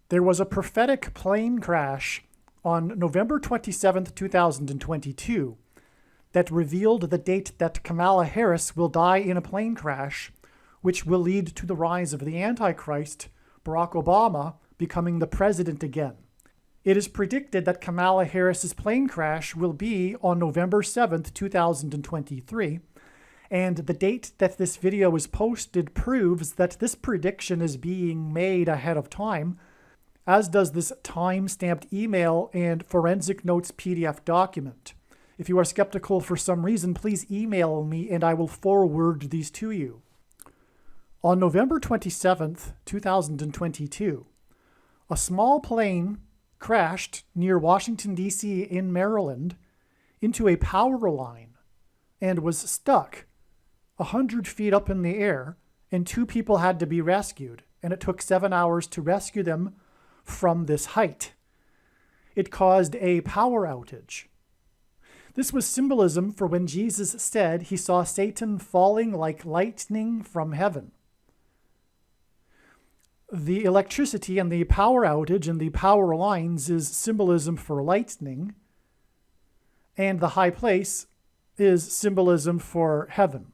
There was a prophetic plane crash on November 27th, 2022, that revealed the date that Kamala Harris will die in a plane crash, which will lead to the rise of the Antichrist, Barack Obama, becoming the president again. It is predicted that Kamala Harris's plane crash will be on November 7th, 2023, and the date that this video is posted proves that this prediction is being made ahead of time, as does this time-stamped email and forensic notes PDF document. If you are skeptical for some reason, please email me and I will forward these to you. On November 27th, 2022, a small plane crashed near Washington, D.C. in Maryland into a power line and was stuck 100 feet up in the air, and 2 people had to be rescued, and it took 7 hours to rescue them from this height. It caused a power outage. This was symbolism for when Jesus said he saw Satan falling like lightning from heaven. The electricity and the power outage and the power lines is symbolism for lightning, and the high place is symbolism for heaven.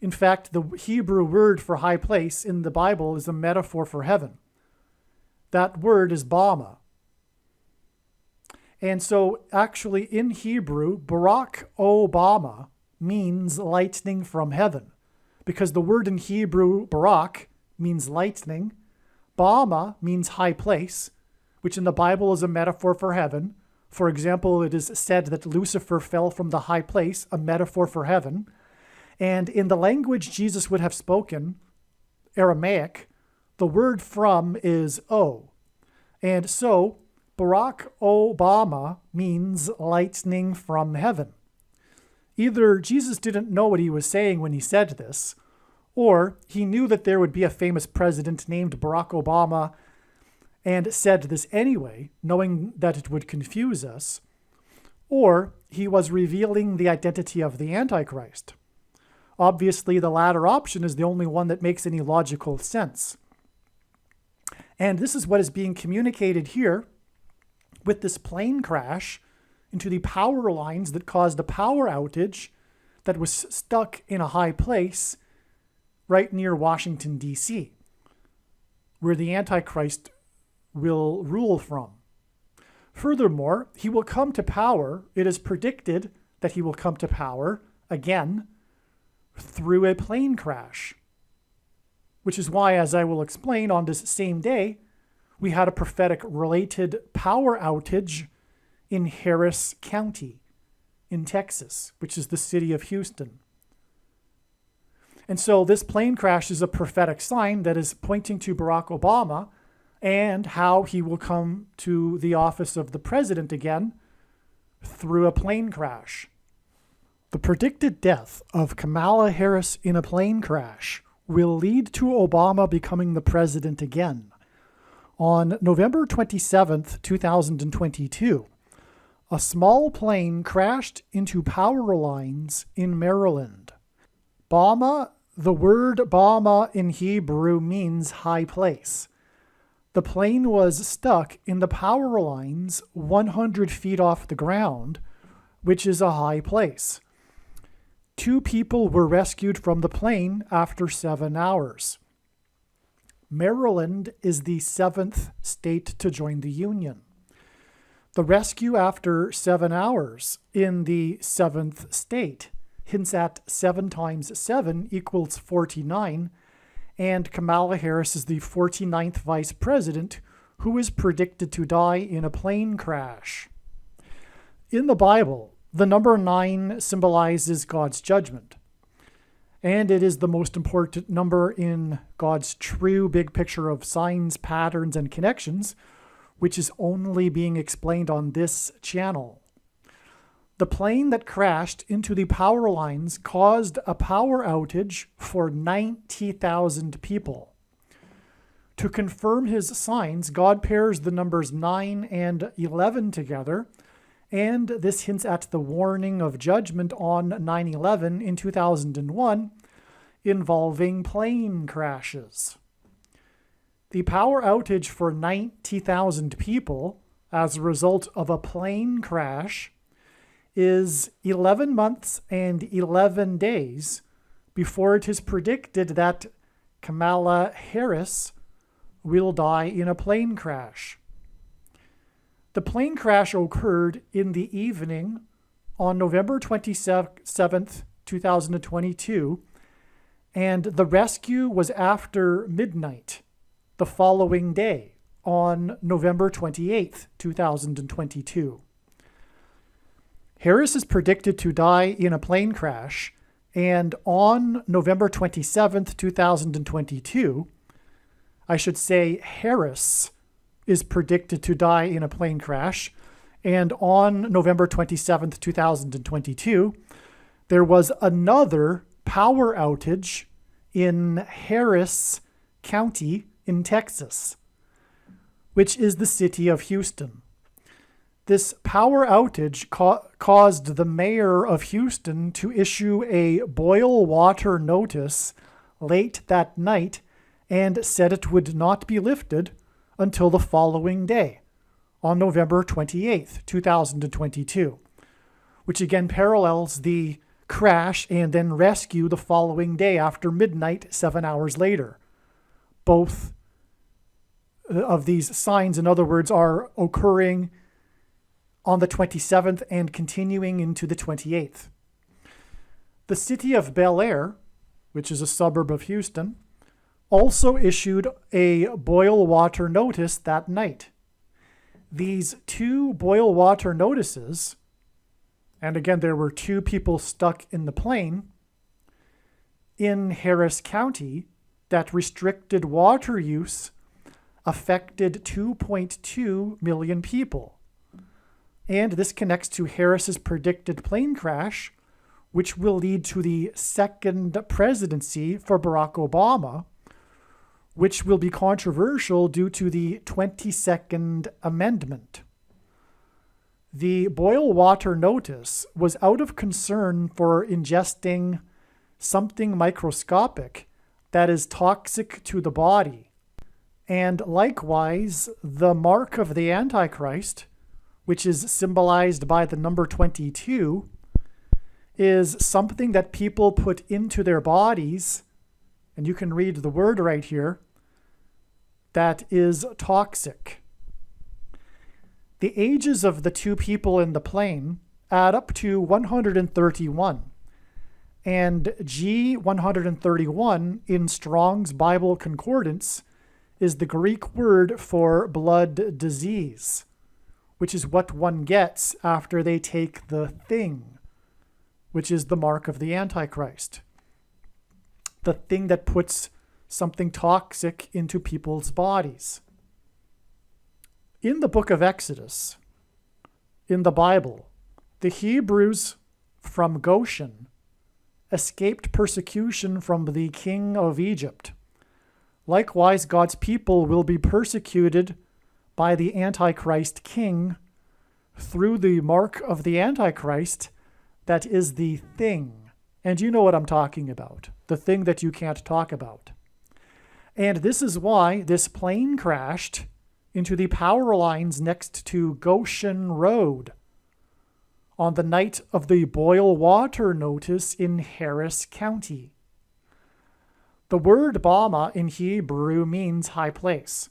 In fact, the Hebrew word for high place in the Bible is a metaphor for heaven. That word is Bama. And so actually in Hebrew, Barack Obama means lightning from heaven, because the word in Hebrew, Barak, means lightning. Bama means high place, which in the Bible is a metaphor for heaven. For example, it is said that Lucifer fell from the high place, a metaphor for heaven. And in the language Jesus would have spoken, Aramaic, the word from is O. And so Barack Obama means lightning from heaven. Either Jesus didn't know what he was saying when he said this, or he knew that there would be a famous president named Barack Obama and said this anyway, knowing that it would confuse us, or he was revealing the identity of the Antichrist. Obviously, the latter option is the only one that makes any logical sense. And this is what is being communicated here with this plane crash into the power lines that caused a power outage that was stuck in a high place right near Washington, D.C., where the Antichrist will rule from. Furthermore, he will come to power. It is predicted that he will come to power again through a plane crash, which is why, as I will explain, on this same day, we had a prophetic related power outage in Harris County in Texas, which is the city of Houston. And so this plane crash is a prophetic sign that is pointing to Barack Obama and how he will come to the office of the president again through a plane crash. The predicted death of Kamala Harris in a plane crash will lead to Obama becoming the president again. On November 27th, 2022, a small plane crashed into power lines in Maryland. Bama, the word Bama in Hebrew means high place. The plane was stuck in the power lines 100 feet off the ground, which is a high place. 2 people were rescued from the plane after 7 hours. Maryland is the 7th state to join the Union. The rescue after 7 hours in the 7th state hints at 7 times 7 equals 49, and Kamala Harris is the 49th vice president who is predicted to die in a plane crash. In the Bible, the number 9 symbolizes God's judgment, and it is the most important number in God's true big picture of signs, patterns, and connections, which is only being explained on this channel. The plane that crashed into the power lines caused a power outage for 90,000 people. To confirm his signs, God pairs the numbers 9 and 11 together, and this hints at the warning of judgment on 9/11 in 2001 involving plane crashes. The power outage for 90,000 people as a result of a plane crash is 11 months and 11 days before it is predicted that Kamala Harris will die in a plane crash. The plane crash occurred in the evening on November 27th, 2022, and the rescue was after midnight the following day on November 28th, 2022. Harris is predicted to die in a plane crash, and on November 27th, 2022, I should say Harris is predicted to die in a plane crash, and on November 27th, 2022, there was another power outage in Harris County in Texas, which is the city of Houston. This power outage caused the mayor of Houston to issue a boil water notice late that night and said it would not be lifted until the following day, on November 28th, 2022, which again parallels the crash and then rescue the following day after midnight, 7 hours later. Both of these signs, in other words, are occurring on the 27th and continuing into the 28th. The city of Bel Air, which is a suburb of Houston, also issued a boil water notice that night. These two boil water notices, and again, there were two people stuck in the plane in Harris County that restricted water use, affected 2.2 million people. And this connects to Harris's predicted plane crash, which will lead to the second presidency for Barack Obama, which will be controversial due to the 22nd Amendment. The boil water notice was out of concern for ingesting something microscopic that is toxic to the body. And likewise, the mark of the Antichrist, which is symbolized by the number 22, is something that people put into their bodies, and you can read the word right here, that is toxic. The ages of the two people in the plane add up to 131, and G131 in Strong's Bible Concordance is the Greek word for blood disease, which is what one gets after they take the thing, which is the mark of the Antichrist. The thing that puts something toxic into people's bodies. In the book of Exodus, in the Bible, the Hebrews from Goshen escaped persecution from the king of Egypt. Likewise, God's people will be persecuted by the Antichrist king through the mark of the Antichrist, that is the thing. And you know what I'm talking about, the thing that you can't talk about. And this is why this plane crashed into the power lines next to Goshen Road on the night of the boil water notice in Harris County. The word Bama in Hebrew means high place,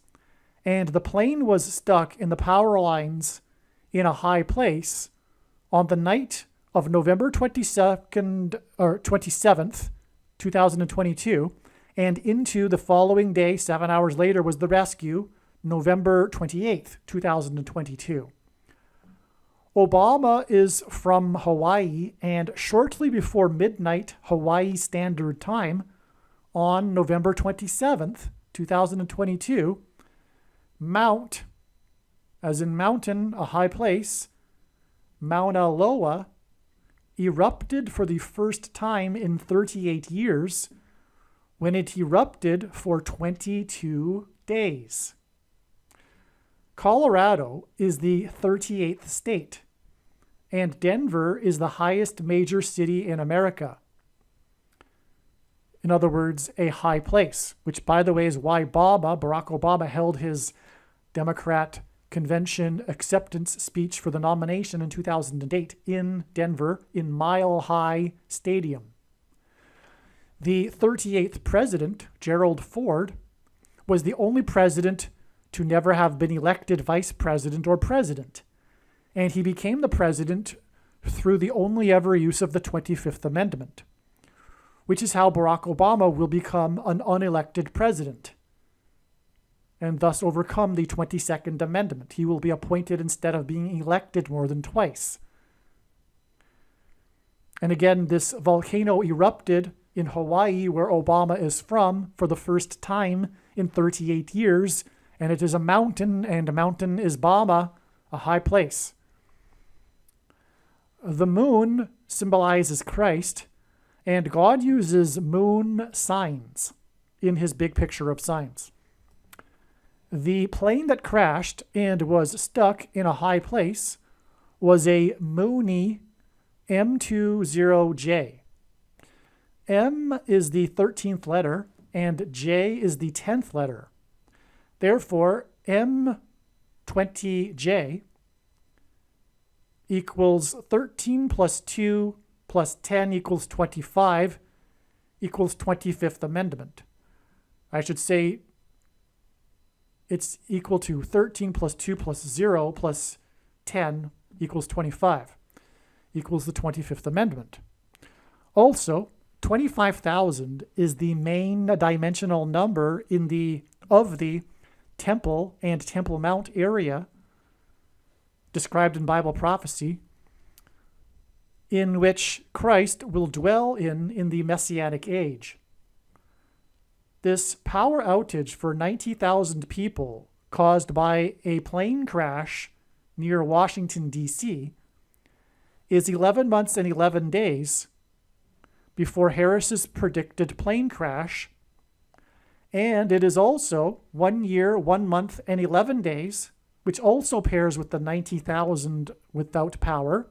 and the plane was stuck in the power lines in a high place on the night of November 27th, 2022, and into the following day, 7 hours later, was the rescue, November 28th, 2022. Obama is from Hawaii, and shortly before midnight Hawaii Standard Time on November 27th, 2022, Mount, as in mountain, a high place, Mauna Loa, erupted for the first time in 38 years when it erupted for 22 days. Colorado is the 38th state, and Denver is the highest major city in America. In other words, a high place, which, by the way, is why Barack Obama, held his Democrat convention acceptance speech for the nomination in 2008 in Denver in Mile High Stadium. The 38th president, Gerald Ford, was the only president to never have been elected vice president or president, and he became the president through the only ever use of the 25th Amendment, which is how Barack Obama will become an unelected president and thus overcome the 22nd Amendment. He will be appointed instead of being elected more than twice. And again, this volcano erupted in Hawaii, where Obama is from, for the first time in 38 years, and it is a mountain, and a mountain is Bama, a high place. The moon symbolizes Christ, and God uses moon signs in his big picture of signs. The plane that crashed and was stuck in a high place was a Mooney M20J. M is the 13th letter, and J is the 10th letter. Therefore, M20J equals 13 plus 2 plus 10 equals 25 equals 25th Amendment. I should say it's equal to 13 plus 2 plus 0 plus 10 equals 25 equals the 25th Amendment. Also, 25,000 is the main dimensional number of the Temple and Temple Mount area described in Bible prophecy, in which Christ will dwell in the Messianic age. This power outage for 90,000 people caused by a plane crash near Washington, D.C., is 11 months and 11 days before Harris's predicted plane crash, and it is also 1 year, 1 month, and 11 days, which also pairs with the 90,000 without power,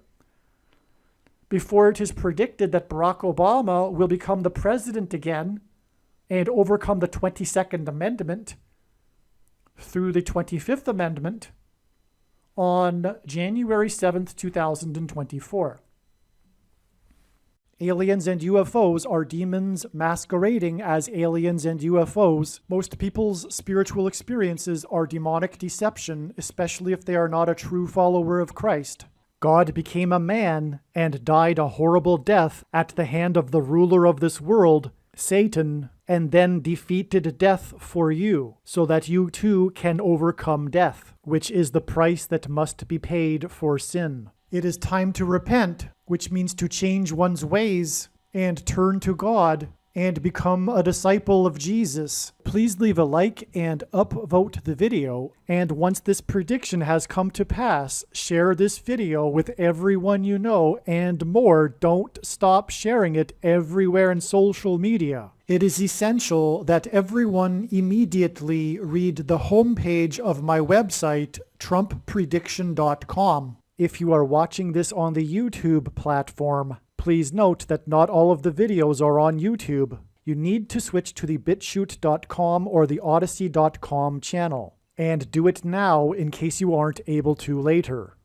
before it is predicted that Barack Obama will become the president again and overcome the 22nd Amendment through the 25th Amendment on January 7th, 2024. Aliens and UFOs are demons masquerading as aliens and UFOs. Most people's spiritual experiences are demonic deception, especially if they are not a true follower of Christ. God became a man and died a horrible death at the hand of the ruler of this world, Satan, and then defeated death for you, so that you too can overcome death, which is the price that must be paid for sin. It is time to repent, which means to change one's ways and turn to God and become a disciple of Jesus. Please leave a like and upvote the video. And once this prediction has come to pass, share this video with everyone you know, and more. Don't stop sharing it everywhere in social media. It is essential that everyone immediately read the homepage of my website, TrumpPrediction.com. If you are watching this on the YouTube platform, please note that not all of the videos are on YouTube. You need to switch to the BitChute.com or the Odyssey.com channel. And do it now in case you aren't able to later.